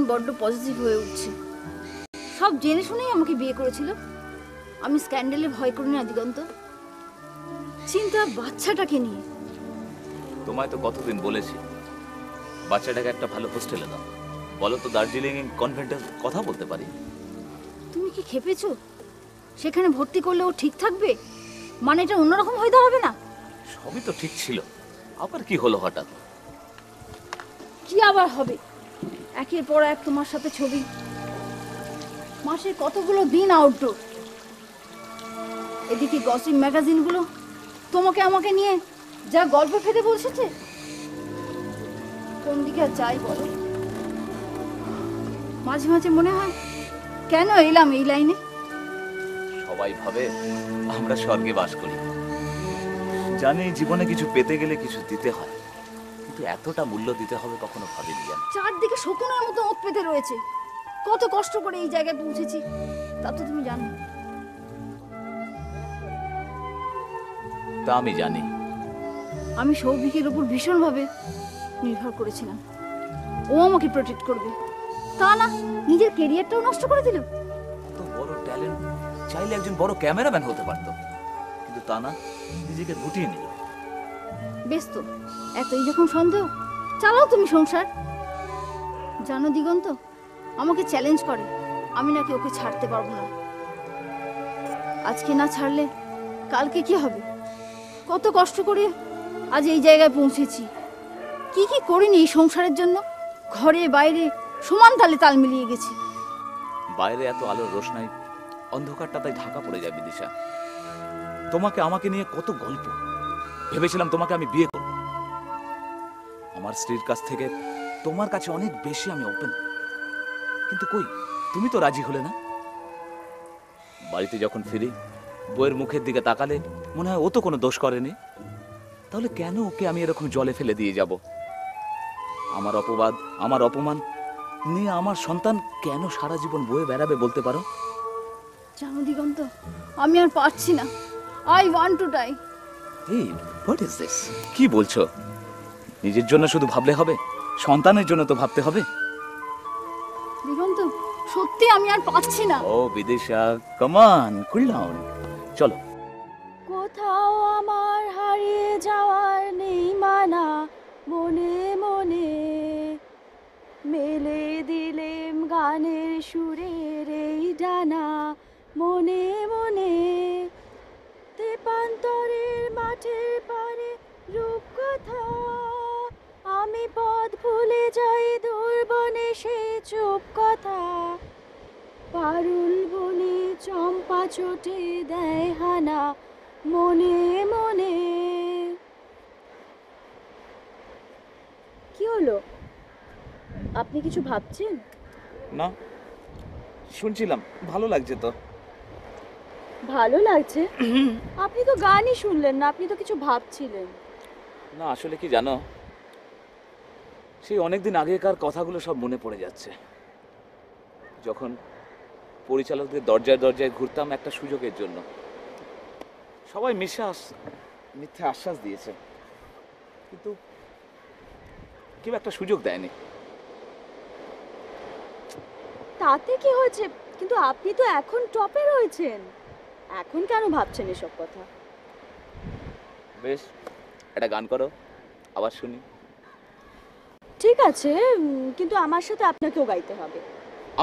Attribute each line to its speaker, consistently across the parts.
Speaker 1: বড্ড পজিটিভ হয়ে উঠছে। সব জেনে শুনেই আমাকে বিয়ে করেছিল। আমি স্ক্যান্ডেলে ভয় করি না দিগন্ত, চিন্তা বাচ্চাটাকে নিয়ে।
Speaker 2: তোমায় তো কতদিন বলেছি বাচ্চাটাকে একটা ভালো হোস্টেলে দাও। বলো তো দার্জিলিং কনভেন্টের কথা বলতে পারি।
Speaker 1: তুমি কি খেপেছো? সেখানে ভর্তি করলে ও ঠিক থাকবে? মানে এটা অন্যরকম হয়ে দাঁড়াবে না?
Speaker 2: সবই তো ঠিক ছিল, আবার কি হলো হঠাৎ?
Speaker 1: কি আবার হবে? একের পর এক তোমার সাথে ছবি, মাসে কতগুলো দিন আউটডোর, এদিকে গসিপ ম্যাগাজিনগুলো তোমাকে আমাকে নিয়ে যা গল্প ফেলে বসেছে। কোন দিকে আর যাই বলো? মাঝে মাঝে মনে হয় কেন এলাম এই লাইনে।
Speaker 2: সবাই ভাবে আমরা স্বর্গে বাস করি, জানি জীবনে কিছু পেতে গেলে কিছু দিতে হয়, কিন্তু এতটা মূল্য দিতে হবে কখনো ভাবিনি।
Speaker 1: চারদিকে শকুনের মতো ওত পেতে রয়েছে, কত কষ্ট করে এই জায়গায় পৌঁছেছি তা তো তুমি জানো।
Speaker 2: তা আমি জানি।
Speaker 1: আমি সৌভিকের উপর ভীষণভাবে নির্ভর করেছিলাম, ও আমাকে প্রোটেক্ট করবে, তা না নিজের ক্যারিয়ারটাও নষ্ট করে দিল।
Speaker 2: তো বড় ট্যালেন্ট, চাইলে একজন বড় ক্যামেরাম্যান হতে পারতো, কিন্তু তা না, নিজেকে গুটিয়ে নিল।
Speaker 1: বেশ তো, এতই যখন সন্দেহ, চালাও তুমি সংসার। জানো দিগন্ত আমাকে চ্যালেঞ্জ করে, আমি নাকি ওকে ছাড়তে পারবো না। আজকে না ছাড়লে কালকে কি হবে? কত কষ্ট করে আজ এই জায়গায় পৌঁছেছি, কি কি করিনি এই সংসারের জন্য। ঘরে বাইরে সমান তালে তাল মিলিয়ে গেছি।
Speaker 2: বাইরে এত আলোর রোশনাই, অন্ধকারটা তাই ঢাকা পড়ে যায়। বিদিশা, তোমাকে আমাকে নিয়ে কত গল্প, ভেবেছিলাম তোমাকে আমি বিয়ে করব। আমার স্ত্রীর কাছ থেকে তোমার কাছে অনেক বেশি আমি ওপেন, কিন্তু কই, তুমি তো রাজি হলে না। বাড়িতে যখন ফিরি, বইয়ের মুখের দিকে তাকালে মনে হয় ও তো কোনো দোষ করেনি, তাহলে কেন ওকে আমি এরকম জলে ফেলে দিয়ে যাব? আমার অপবাদ, আমার অপমান নিয়ে আমার সন্তান কেন সারা জীবন বয়ে বেড়াবে বলতে পারো?
Speaker 1: জানো দিগন্ত, আমি আর পারছি না। I want to die.
Speaker 2: এই হোয়াট ইজ দিস? কি বলছো? নিজের জন্য শুধু ভাবলে হবে? সন্তানের জন্য তো ভাবতে হবে।
Speaker 1: দিগন্ত সত্যি আমি আর পারছি না।
Speaker 2: ও Bidisha, come on, cool down, চলো।
Speaker 1: কোথাও আমার হারিয়ে যাওয়ার নেই মানা, মনে মনে মেলে দিলেম গানের সুরের এই ডানা, মনে মনে তেপান্তরের মাঠের পারে রূপকথা। আমি পথ ভুলে যাই দূরবনে সেই চুপ কথা, পারুল বনে চম্পা চোটে দেয় হানা, মনে মনে। কি হলো? আপনি কিছু ভাবছেন?
Speaker 2: না, শুনছিলাম, ভালো লাগছে তো।
Speaker 1: ভালো লাগছে? আপনি তো গানই শুনলেন না, আপনি তো কিছু ভাবছিলেন।
Speaker 2: না, আসলে কি জানো, সেই অনেকদিন আগেকার কথাগুলো সব মনে পড়ে যাচ্ছে। যখন পরিচালকদের দরজায় দরজায় ঘুরতাম একটা সুযোগের জন্য, সবাই মিথ্যে আশ্বাস দিয়েছে, কিন্তু কেউ একটা সুযোগ দেয়নি।
Speaker 1: তাতে কি হয়েছে? কিন্তু আপনি তো এখন টপে রয়েছেন, এখন কেন ভাবছেন এসব কথা?
Speaker 2: বেশ, একটা গান করো, আবার শুনি।
Speaker 1: ঠিক আছে, কিন্তু আমার সাথে আপনাকেও গাইতে হবে।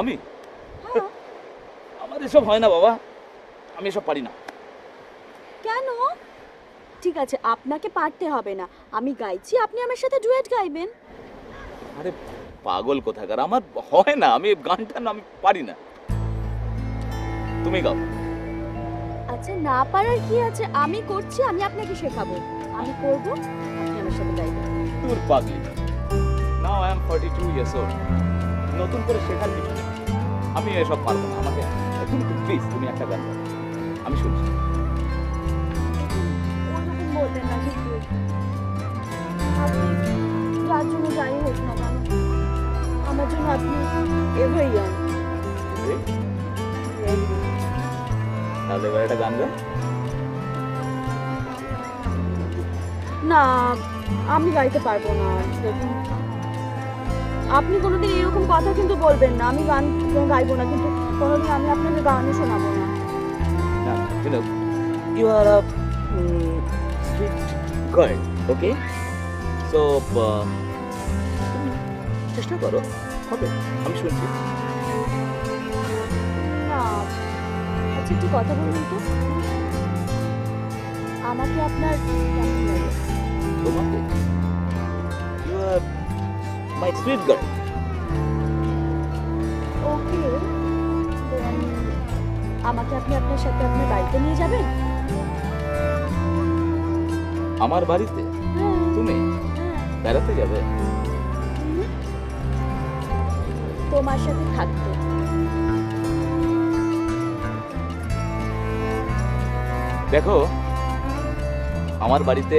Speaker 2: আমি?
Speaker 1: হ্যাঁ।
Speaker 2: আমার এসব হয় না বাবা, আমি এসব পারি না।
Speaker 1: কেন? ঠিক আছে, আপনাকে পারতে হবে না, আমি গাইছি, আপনি আমার সাথে ডুয়েট গাইবেন।
Speaker 2: আরে পাগল কোথাকার, আমার হয় না, আমি গানটা না, আমি পারি না। তুমি গাও।
Speaker 1: আচ্ছা, না পারার কি আছে, আমি করছি, আমি আপনাকে শেখাবো, আমি করব, আপনি আমার সাথে গাইবেন।
Speaker 2: দূর পাগলি, now I am 42 years old, নতুন করে শেখার কিছু নেই, আমি এসব পারবো না। আমাকে তুমি প্লিজ, তুমি একটা গান গাও, আমি শুনছি।
Speaker 1: ওরকম বলবেন না, কিন্তু আপনি যার জন্য যাই হোক না কেন, আমার জন্য আপনি এভাবেই যান।
Speaker 2: তাহলে এবার একটা গান গাও।
Speaker 1: না, আমি গাইতে পারবো না, দেখুন।
Speaker 3: আপনি কোনোদিন এরকম কথা কিন্তু বলবেন না। আমি গান গাইবো না, কিন্তু কোনোদিন আমি আপনাকে গানও শোনাবো না।
Speaker 2: না, you are a sweet girl, okay? So, চেষ্টা করো, হবে, আমি শুনছি।
Speaker 3: না, আচ্ছা একটু কথা বলুন তো, আমাকে আপনার কেমন লাগে?
Speaker 2: তোমাকে? You are my sweet girl.
Speaker 3: ওকে, আমাকে আপনি আপনার সাথে আপনার বাড়িতে নিয়ে যাবেন?
Speaker 2: আমার বাড়িতে
Speaker 3: হ্যাঁ,
Speaker 2: তুমি
Speaker 3: হ্যাঁ।
Speaker 2: বেড়াতে যাবে?
Speaker 3: তোমার সাথে থাকতে।
Speaker 2: দেখো, আমার বাড়িতে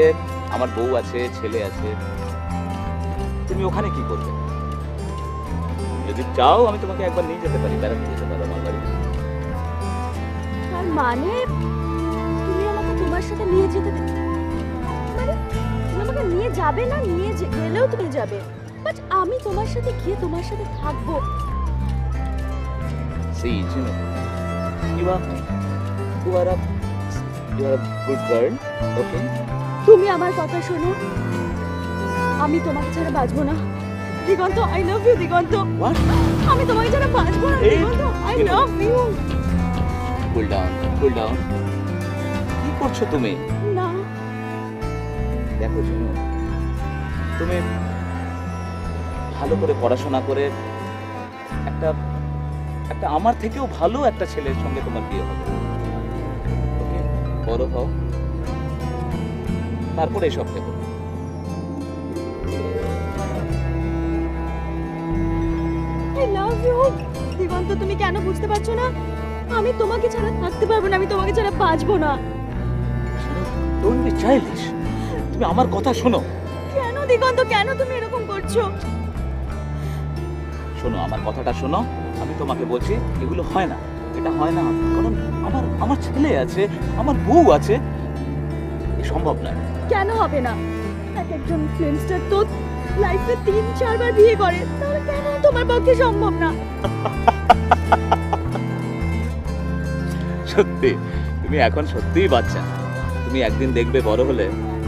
Speaker 2: আমার বউ আছে, ছেলে আছে, তুমি ওখানে কি করবে? যদি চাও আমি তোমাকে একবার নিয়ে যেতে পারি, বেড়াতে যেতে পারো আমার বাড়িতে।
Speaker 3: তার মানে তুমি আমাকে তোমার সাথে নিয়ে যেতে মানে তুমি আমাকে নিয়ে যাবে না, গেলেও তুমি যাবে, বাট আমি তোমার সাথে গিয়ে তোমার সাথে থাকবো।
Speaker 2: See, you are a good girl, okay?
Speaker 3: তুমি আমার কথা শোনো, আমি তোমাকে ছাড়া বাঁচবো না Diganta. I love you Diganta.
Speaker 2: What?
Speaker 3: আমি তোমাকে ছাড়া বাঁচবো না
Speaker 2: এই,
Speaker 3: Diganta. I love you.
Speaker 2: Cool down. কি করছো তুমি?
Speaker 3: না,
Speaker 2: দেখো শুনো, তুমি ভালো করে পড়াশোনা করে একটা আমার থেকেও ভালো একটা ছেলের সঙ্গে তোমার বিয়ে হবে, ওকে? বড় হও, তারপরে এসব দেখো।
Speaker 3: আই লাভ ইউ দিগন্ত। তুমি কেন বুঝতে পারছো না? আমি তোমাকে ছাড়া থাকতে পারবো না, আমি তোমাকে ছাড়া বাঁচবো না।
Speaker 2: ডোন্ট বি চাইল্ডিশ, তুমি আমার কথা শোনো।
Speaker 3: কেন দিগন্ত, কেন তুমি এরকম করছো?
Speaker 2: শোনো, আমার কথাটা শোনো, আমি তোমাকে বলছি এগুলো হয় না, এটা হয় না, কারণ আমার ছেলে আছে, আমার বউ আছে, এ সম্ভব নয়।
Speaker 3: কেন হবে না? এক একজন ফিল্ম স্টার তো লাইফে 3-4 বার বিয়ে করে, তাহলে কেন তোমার পক্ষে সম্ভব না?
Speaker 2: সত্যি, তুমি এখন সত্যিই বাচ্চা। তুমি একদিন দেখবে বড় হলে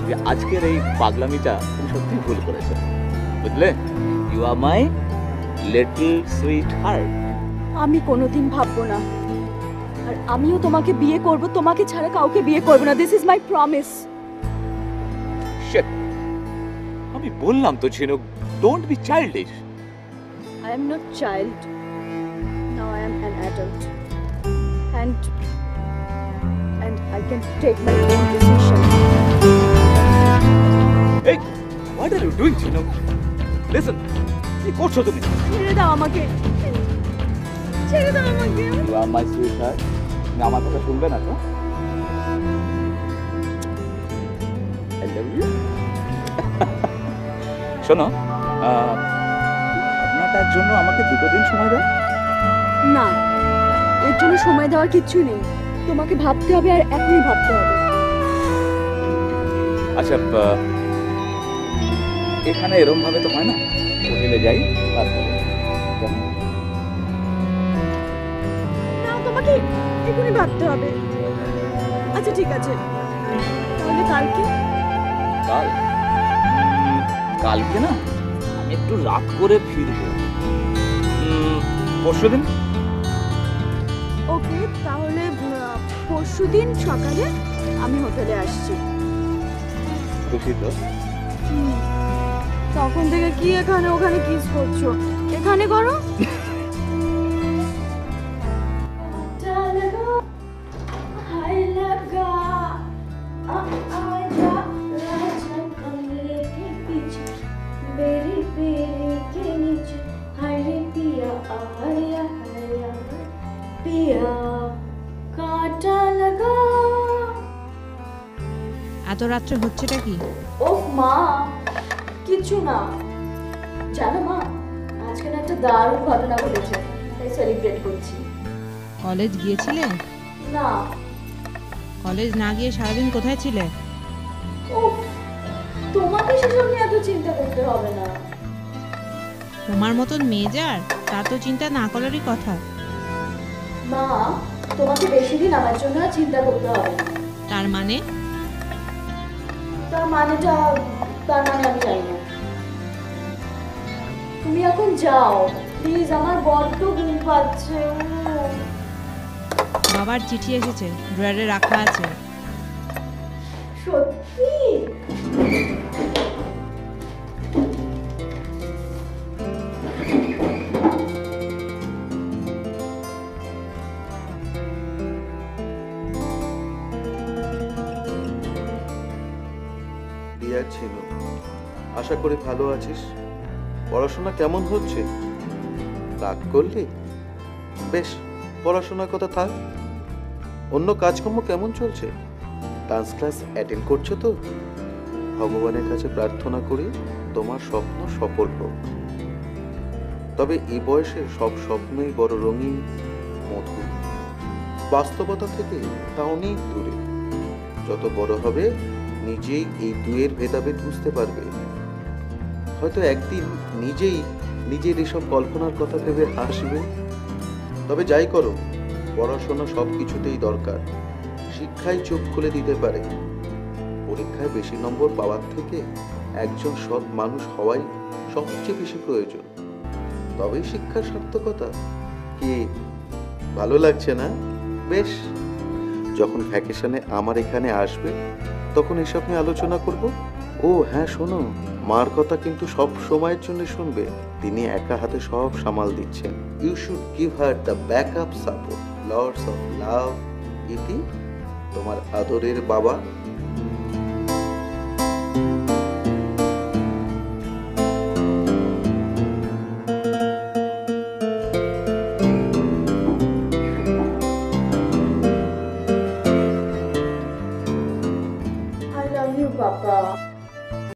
Speaker 2: যে আজকের এই পাগলামিটা তুমি সত্যিই ভুল করেছো, বুঝলে? You are my little sweetheart.
Speaker 3: আমি কোনোদিন ভাববো না, আর আমিও তোমাকে বিয়ে করব, তোমাকে ছাড়া কাউকে বিয়ে করব না। This is my promise.
Speaker 2: Shit, আমি বললাম তো Jhinuk, don't be childish.
Speaker 3: I am not child. Now I am an adult. And I can take my own decision.
Speaker 2: এই, what are you doing ঝিনুক? Listen, কি করছো তুমি?
Speaker 3: ছেড়ে দাও আমাকে, ছেড়ে দাও আমাকে।
Speaker 2: You are my sweetheart. তুমি আমার কথা শুনবে না তো? I love you. শোনো, ভাবনাটার জন্য আমাকে 2 দিন সময় দাও।
Speaker 3: না, এর জন্য সময় দেওয়ার কিচ্ছু নেই। তোমাকে ভাবতে হবে, আর এখনই ভাবতে হবে।
Speaker 2: আচ্ছা, এখানে এরম ভাবে তো হয় না, হোটেলে যাই তারপরে কেমন?
Speaker 3: না, তোমাকে এখনই ভাবতে হবে। আচ্ছা ঠিক আছে, তাহলে কালকে?
Speaker 2: কালকে না, আমি একটু রাত করে ফিরবো। পরশুদিন?
Speaker 3: ওকে, তাহলে পরশুদিন সকালে আমি হোটেলে আসছি।
Speaker 2: খুশি তো?
Speaker 3: তখন থেকে কি এখানে ওখানে কিস করছো? এখানে করো।
Speaker 4: এত রাত্রে হচ্ছেটা কি?
Speaker 3: ও মা, কিছু না। জানো মা, আজকে না একটা দারুণ ঘটনা ঘটেছে, তাই সেলিব্রেট করছি।
Speaker 4: কলেজ গিয়েছিলে?
Speaker 3: না।
Speaker 4: কলেজ না গিয়ে সারাদিন কোথায় ছিলে?
Speaker 3: ও, তোমাকে সেসব নিয়ে এত চিন্তা করতে হবে না।
Speaker 4: তোমার মতন মেয়ে যার তা তো চিন্তা না করারই কথা।
Speaker 3: মা, তোমাকে বেশি দিন আমার জন্য আর চিন্তা করতে হবে না।
Speaker 4: তার মানে?
Speaker 3: তার মানে আমি জানি না। তুমি এখন যাও প্লিজ, আমার বড্ড ঘুম পাচ্ছে।
Speaker 4: বাবার চিঠি এসেছে, ড্রয়ারে রাখা আছে।
Speaker 3: সত্যি?
Speaker 5: ডিয়ার ছিনু, আশা করি ভালো আছিস। পড়াশোনা কেমন হচ্ছে? রাগ করলি? বেশ, পড়াশোনার কথা থাক। অন্য কাজকর্ম কেমন চলছে? ডান্স ক্লাস অ্যাটেন্ড করছো তো? ভগবানের কাছে প্রার্থনা করি তোমার স্বপ্ন সফল হোক। তবে এই বয়সে সব স্বপ্নই বড় রঙিন, মধুর। বাস্তবতা থেকে তা অনেক দূরে। যত বড় হবে নিজেই এই দুয়ের ভেদাভেদ বুঝতে পারবে। হয়তো একদিন নিজেই নিজের এসব কল্পনার কথা ভেবে হাসবে। তবে যাই করো, পড়াশোনা সব কিছুতেই দরকার। শিক্ষাই চোখ খুলে দিতে পারে। পরীক্ষায় বেশি নম্বর পাওয়ার থেকে একজন সৎ মানুষ হওয়াই সবচেয়ে বেশি প্রয়োজন। তবেই শিক্ষার সার্থকতা। কি ভালো লাগছে না? বেশ, যখন ভ্যাকেশনে আমার এখানে আসবে তখন এসব নিয়ে আলোচনা করব। ও হ্যাঁ, শোনো, মার কথা কিন্তু সব সময়ের জন্য শুনবে। তিনি একা হাতে সব সামাল দিচ্ছেন। You should give her the backup support. Lords of love, ইতি তোমার আদরের বাবা।